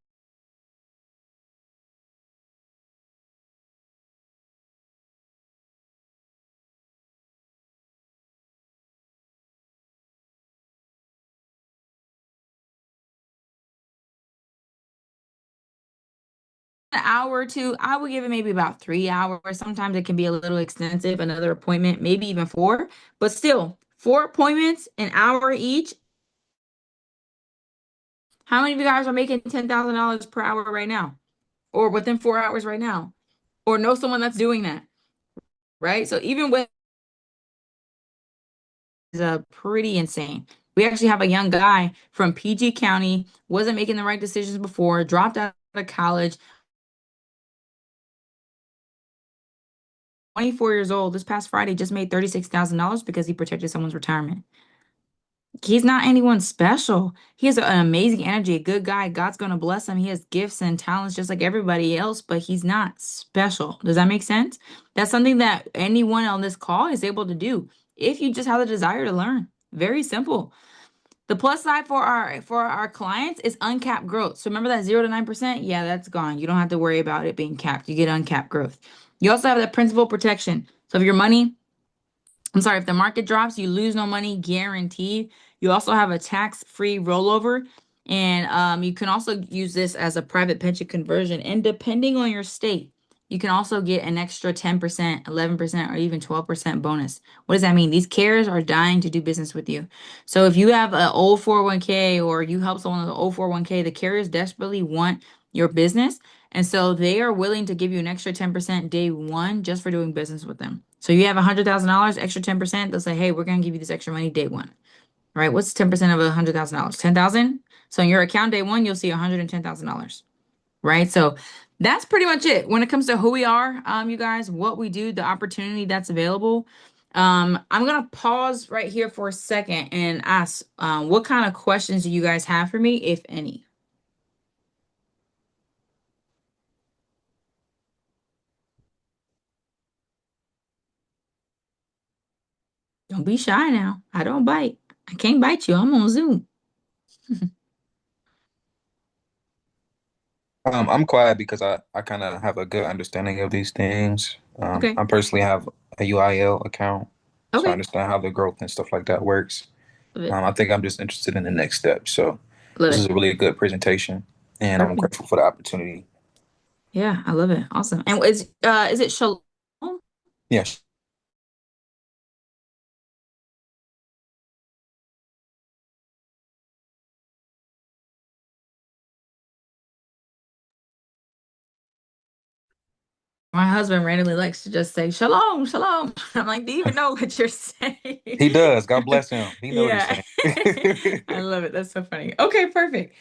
an hour or two. I would give it maybe about 3 hours. Sometimes it can be a little extensive, another appointment, maybe even four, but still, four appointments, an hour each. How many of you guys are making $10,000 per hour right now? Or within 4 hours right now? Or know someone that's doing that, right? So even with is pretty insane. We actually have a young guy from PG County, wasn't making the right decisions before, dropped out of college, 24 years old. This past Friday just made $36,000 because he protected someone's retirement. He's not anyone special. He has an amazing energy, a good guy. God's going to bless him. He has gifts and talents just like everybody else, but he's not special. Does that make sense? That's something that anyone on this call is able to do if you just have the desire to learn. Very simple. The plus side for our clients is uncapped growth. So remember that 0 to 9%? Yeah, that's gone. You don't have to worry about it being capped. You get uncapped growth. You also have that principal protection. So if your money I'm sorry, if the market drops, you lose no money, guaranteed. You also have a tax-free rollover, and you can also use this as a private pension conversion. And depending on your state, you can also get an extra 10%, 11%, or even 12% bonus. What does that mean? These carriers are dying to do business with you. So if you have an old 401k or you help someone with an old 401k, the carriers desperately want your business. And so they are willing to give you an extra 10% day one just for doing business with them. So you have $100,000, extra 10%. They'll say, hey, we're going to give you this extra money day one. Right? What's 10% of $100,000? 10,000. So in your account day one, you'll see $110,000. Right? So that's pretty much it. When it comes to who we are, you guys, what we do, the opportunity that's available. I'm gonna pause right here for a second and ask, what kind of questions do you guys have for me, if any? Don't be shy now. I don't bite. I can't bite you. I'm on Zoom. I'm quiet because I kind of have a good understanding of these things. Okay. I personally have a UIL account, so I Okay. understand how the growth and stuff like that works. Love it. I think I'm just interested in the next step. So Love this it. is a really good presentation, and I'm Perfect. grateful for the opportunity. Yeah, I love it. Awesome. And is it Shalom? Yes. My husband randomly likes to just say Shalom, Shalom. I'm like, do you even know what you're saying? He does. God bless him. He know what he's Yeah. saying. I love it. That's so funny. Okay, perfect.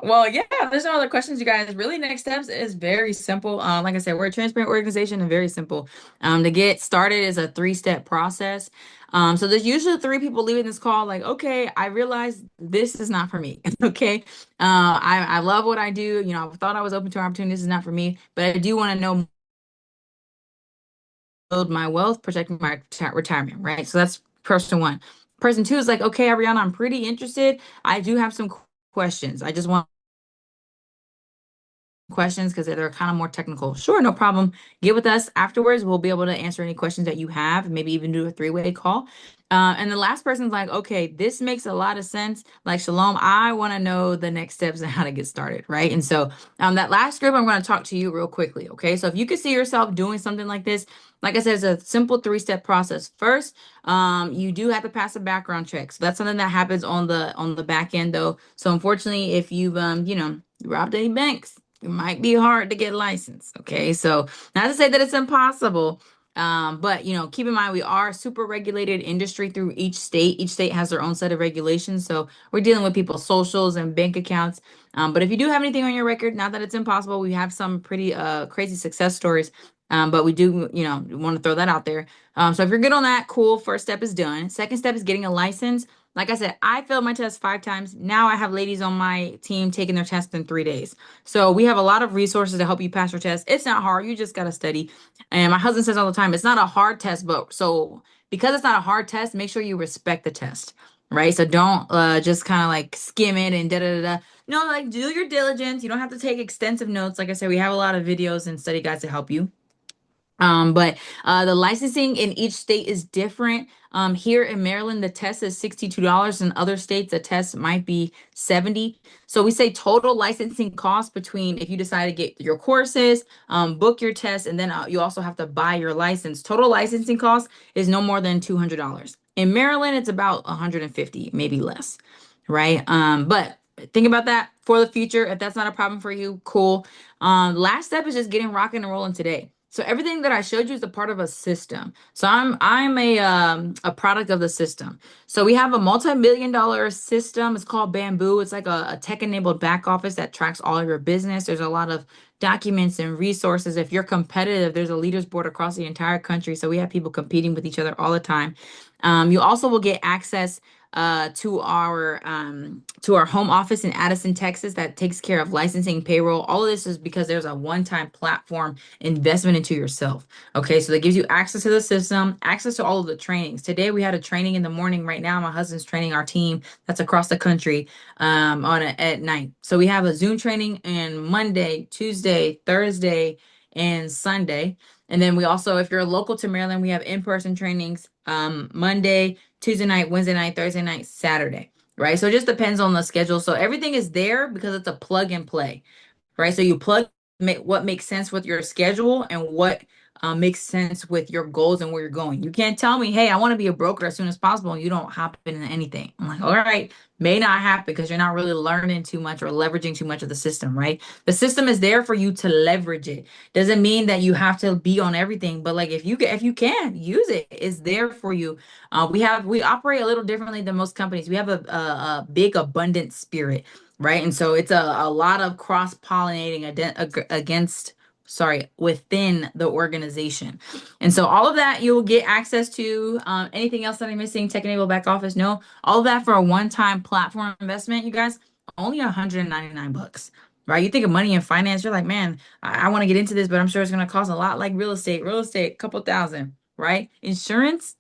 Well, yeah, there's no other questions, you guys. Really, next steps is very simple. Like I said, we're a transparent organization and very simple. To get started is a three-step process. So there's usually three people leaving this call, like, okay, I realize this is not for me. Okay. I love what I do. I thought I was open to opportunities. This is not for me, but I do want to know build my wealth, protect my retirement, right? So that's person one. Person two is like, okay, Ariana, I'm pretty interested. I do have some questions. I just want questions because they're kind of more technical. Sure, no problem. Get with us afterwards. We'll be able to answer any questions that you have, maybe even do a three-way call. And the last person's like, okay, this makes a lot of sense. Like, Shalom, I want to know the next steps and how to get started, right? And so that last group, I'm going to talk to you real quickly, okay? So if you could see yourself doing something like this, like I said, it's a simple three-step process. First, you do have to pass a background check. So that's something that happens on the back end though. So unfortunately, if you've robbed any banks, it might be hard to get licensed. Okay. So not to say that it's impossible. But keep in mind we are a super regulated industry through each state. Each state has their own set of regulations. So we're dealing with people's socials and bank accounts. But if you do have anything on your record, not that it's impossible, we have some pretty crazy success stories. But we do, want to throw that out there. So if you're good on that, cool. First step is done. Second step is getting a license. Like I said, I failed my test 5 times. Now I have ladies on my team taking their test in 3 days. So we have a lot of resources to help you pass your test. It's not hard. You just got to study. And my husband says all the time, it's not a hard test, but so because it's not a hard test, make sure you respect the test, right? So don't just kind of like skim it and da da da da. No, like do your diligence. You don't have to take extensive notes. Like I said, we have a lot of videos and study guides to help you. But the licensing in each state is different. Here in Maryland, the test is $62. In other states, the test might be 70. So we say total licensing cost between if you decide to get your courses, book your test, and then you also have to buy your license. Total licensing cost is no more than $200. In Maryland, it's about 150, maybe less, right? But think about that for the future. If that's not a problem for you, cool. Last step is just getting rocking and rolling today. So everything that I showed you is a part of a system. So I'm a product of the system. So we have a multi-million-dollar system. It's called Bamboo. It's like a tech-enabled back office that tracks all of your business. There's a lot of documents and resources. If you're competitive, there's a leaders board across the entire country. So we have people competing with each other all the time. You also will get access to our home office in Addison, Texas, that takes care of licensing, payroll. All of this is because there's a one-time platform investment into yourself. Okay, so that gives you access to the system, access to all of the trainings. Today we had a training in the morning. Right now, my husband's training our team that's across the country at night. So we have a Zoom training on Monday, Tuesday, Thursday, and Sunday. And then we also, if you're local to Maryland, we have in-person trainings Monday, Tuesday night, Wednesday night, Thursday night, Saturday, right? So it just depends on the schedule. So everything is there because it's a plug and play, right? So you plug what makes sense with your schedule and what makes sense with your goals and where you're going. You can't tell me, hey, I want to be a broker as soon as possible, and you don't hop into anything. I'm like, all right, may not happen because you're not really learning too much or leveraging too much of the system, right? The system is there for you to leverage it. Doesn't mean that you have to be on everything, but like if you can use it, it's there for you. We operate a little differently than most companies. We have a big abundant spirit, right? And so it's a lot of cross-pollinating within the organization. And so all of that you'll get access to. Anything else that I'm missing? Tech-enabled back office? No, all of that for a one-time platform investment, you guys, only $199. Right? You think of money and finance, you're like, man, I want to get into this, but I'm sure it's going to cost a lot, like real estate, a couple thousand, right? Insurance,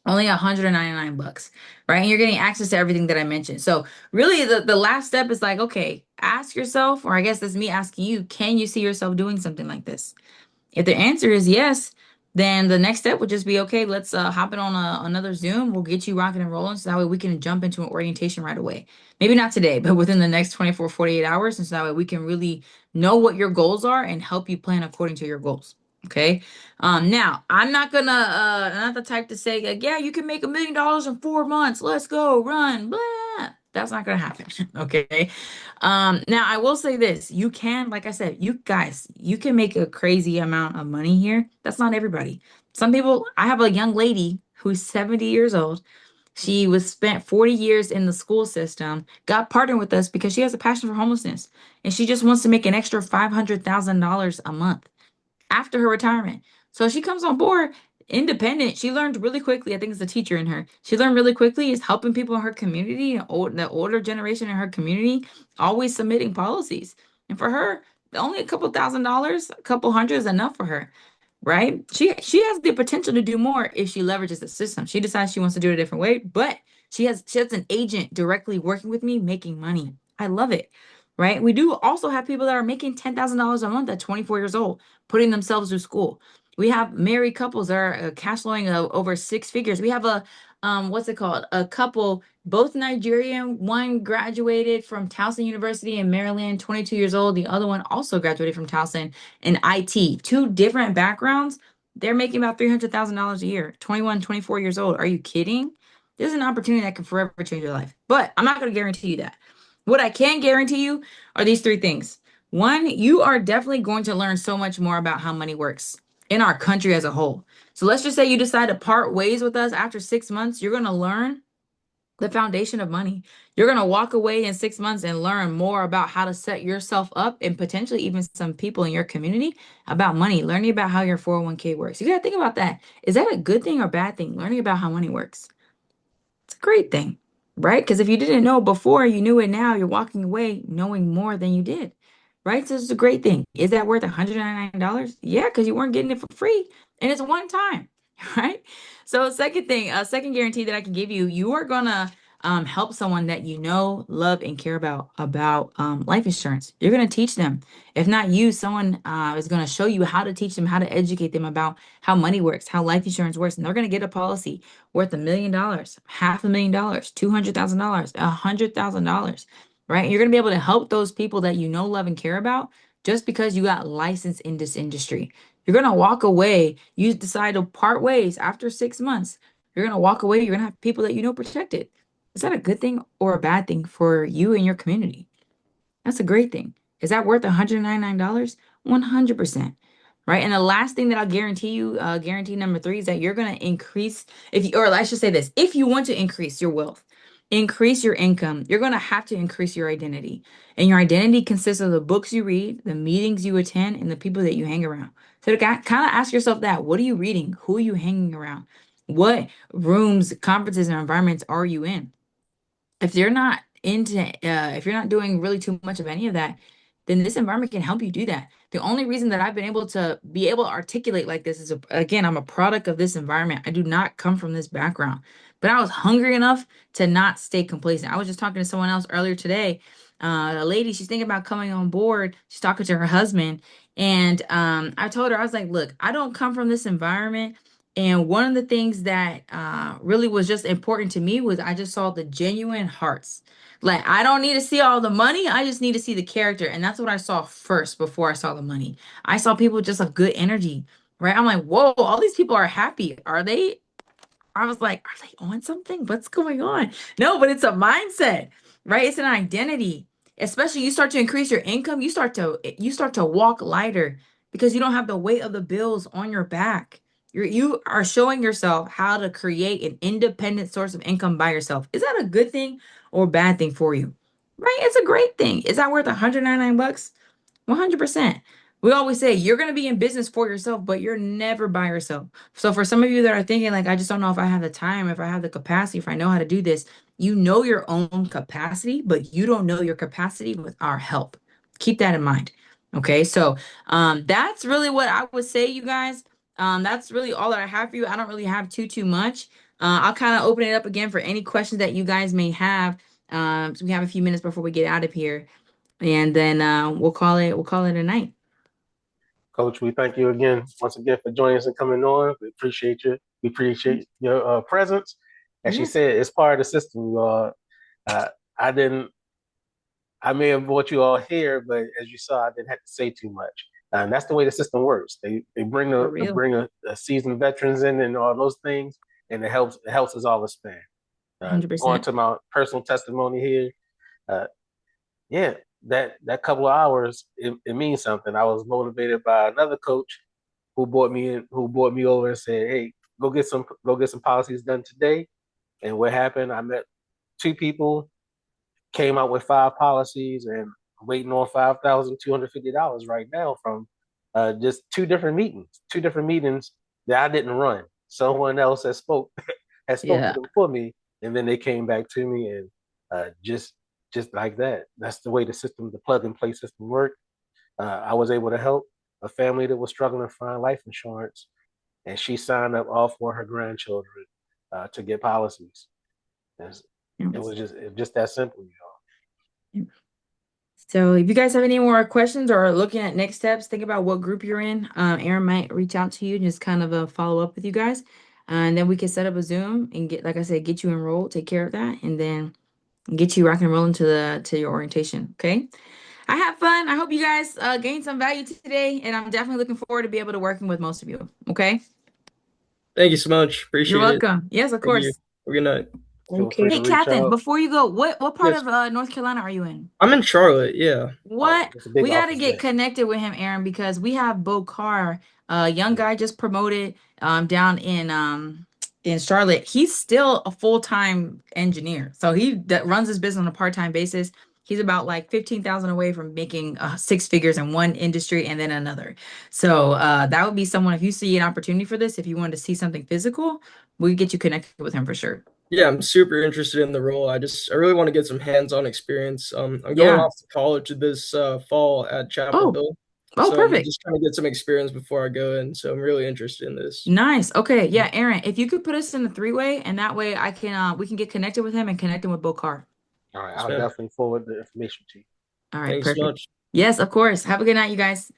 only $199, right? And you're getting access to everything that I mentioned. So really the last step is like, okay, ask yourself, or I guess that's me asking you, can you see yourself doing something like this? If the answer is yes, then the next step would just be, okay, let's hop in on another Zoom. We'll get you rocking and rolling so that way we can jump into an orientation right away. Maybe not today, but within the next 24, 48 hours. And so that way we can really know what your goals are and help you plan according to your goals. Okay. Now I'm not not the type to say, like, yeah, you can make $1 million in 4 months. Let's go run. Blah. That's not gonna happen. Okay. Now I will say this. You can, like I said, you guys, you can make a crazy amount of money here. That's not everybody. Some people, I have a young lady who's 70 years old. She was spent 40 years in the school system, got partnered with us because she has a passion for homelessness. And she just wants to make an extra $500,000 a month after her retirement. So she comes on board independent. She learned really quickly. I think it's the teacher in her. She learned really quickly is helping people in her community, the older generation in her community, always submitting policies. And for her, only a couple $1,000s, a couple hundred is enough for her, right? She has the potential to do more if she leverages the system. She decides she wants to do it a different way, but she has an agent directly working with me, making money. I love it. Right. We do also have people that are making $10,000 a month at 24 years old, putting themselves through school. We have married couples that are cash flowing over 6 figures. We have what's it called? A couple, both Nigerian. One graduated from Towson University in Maryland, 22 years old. The other one also graduated from Towson in IT. 2 different backgrounds, They're making about $300,000 a year, 21, 24 years old. Are you kidding? There's an opportunity that can forever change your life. But I'm not going to guarantee you that. What I can guarantee you are these three things. One, you are definitely going to learn so much more about how money works in our country as a whole. So let's just say you decide to part ways with us after 6 months, you're going to learn the foundation of money. You're going to walk away in 6 months and learn more about how to set yourself up and potentially even some people in your community about money, learning about how your 401k works. You got to think about that. Is that a good thing or bad thing? Learning about how money works. It's a great thing, right? Because if you didn't know before, you knew it now, you're walking away knowing more than you did, right? So it's a great thing. Is that worth $199? Yeah, because you weren't getting it for free and it's one time, right? So second thing, second guarantee that I can give you, you are gonna help someone that you know, love, and care about life insurance. You're gonna teach them. If not you, someone is gonna show you how to teach them, how to educate them about how money works, how life insurance works, and they're gonna get a policy worth $1 million, $500,000, $200,000, $100,000, right? You're gonna be able to help those people that you know, love, and care about just because you got licensed in this industry. You're gonna walk away. You decide to part ways after 6 months. You're gonna walk away. You're gonna have people that you know protected. Is that a good thing or a bad thing for you and your community? That's a great thing. Is that worth $199? 100%. Right. And the last thing that I'll guarantee you, guarantee number three, is that you're going to increase, if you, or I should say this, if you want to increase your wealth, increase your income, you're going to have to increase your identity. And your identity consists of the books you read, the meetings you attend, and the people that you hang around. So to kind of ask yourself that, what are you reading? Who are you hanging around? What rooms, conferences, and environments are you in? If you're not if you're not doing really too much of any of that, then this environment can help you do that. The only reason that I've been able to articulate like this is, again, I'm a product of this environment. I do not come from this background, but I was hungry enough to not stay complacent. I was just talking to someone else earlier today. A lady, she's thinking about coming on board. She's talking to her husband. And I told her, I was like, look, I don't come from this environment. And one of the things that really was just important to me was I just saw the genuine hearts. Like, I don't need to see all the money. I just need to see the character. And that's what I saw first before I saw the money. I saw people with just a good energy, right? I'm like, whoa, all these people are happy. Are they? I was like, are they on something? What's going on? No, but it's a mindset, right? It's an identity. Especially you start to increase your income, you start to walk lighter because you don't have the weight of the bills on your back. You are showing yourself how to create an independent source of income by yourself. Is that a good thing or bad thing for you? Right? It's a great thing. Is that worth $199? 100%. We always say you're going to be in business for yourself, but you're never by yourself. So for some of you that are thinking like, I just don't know if I have the time, if I have the capacity, if I know how to do this, you know your own capacity, but you don't know your capacity with our help. Keep that in mind. Okay. So that's really what I would say, you guys. That's really all that I have for you. I don't really have too much. I'll kind of open it up again for any questions that you guys may have. So we have a few minutes before we get out of here. And then we'll call it a night. Coach, we thank you again, once again, for joining us and coming on. We appreciate you. We appreciate your presence. As she said, it's part of the system. I may have brought you all here, but as you saw, I didn't have to say too much. And that's the way the system works. They bring a seasoned veterans in and all those things, and it helps us all expand. 100%. On to my personal testimony here. Yeah, that couple of hours, it means something. I was motivated by another coach who brought me over and said, "Hey, go get some policies done today." And what happened? I met two people, came out with 5 policies, and waiting on $5,250 right now from just two different meetings that I didn't run. Someone else has spoke to them for me, and then they came back to me, and just like that. That's the way the plug and play system worked. I was able to help a family that was struggling to find life insurance, and she signed up all 4 of her grandchildren to get policies. It was just that simple, y'all. So if you guys have any more questions or are looking at next steps, think about what group you're in. Aaron might reach out to you and just kind of follow up with you guys. And then we can set up a Zoom and get you enrolled, take care of that, and then get you rock and rolling to your orientation. Okay. I had fun. I hope you guys gained some value today, and I'm definitely looking forward to be able to working with most of you. Okay. Thank you so much. You're Appreciate it. welcome. Yes, of Thank you. course. Have a good night. Feel Thank free you. to Hey, reach Catherine, out. before you go, what part Yes. of North Carolina are you in? I'm in Charlotte. Yeah. What? It's a big We got to office get there. connected with him, Aaron, because we have Bo Carr, young guy just promoted down in Charlotte. He's still a full-time engineer. So he that runs his business on a part-time basis. He's about like 15,000 away from making six figures in one industry and then another. So that would be someone, if you see an opportunity for this, if you wanted to see something physical, we get you connected with him for sure. Yeah, I'm super interested in the role. I really want to get some hands-on experience. I'm going Yeah. off to college this fall at Chapel Oh, Hill. oh, So I'm perfect. just trying to get some experience before I go in. So I'm really interested in this. Nice. Okay. Yeah, Aaron, if you could put us in a three-way, and that way I can we can get connected with him and connect him with Bo Carr. All right, Yes, I'll ma'am. definitely forward the information to you. All right, Thanks so perfect. much. Yes, of course. Have a good night, you guys.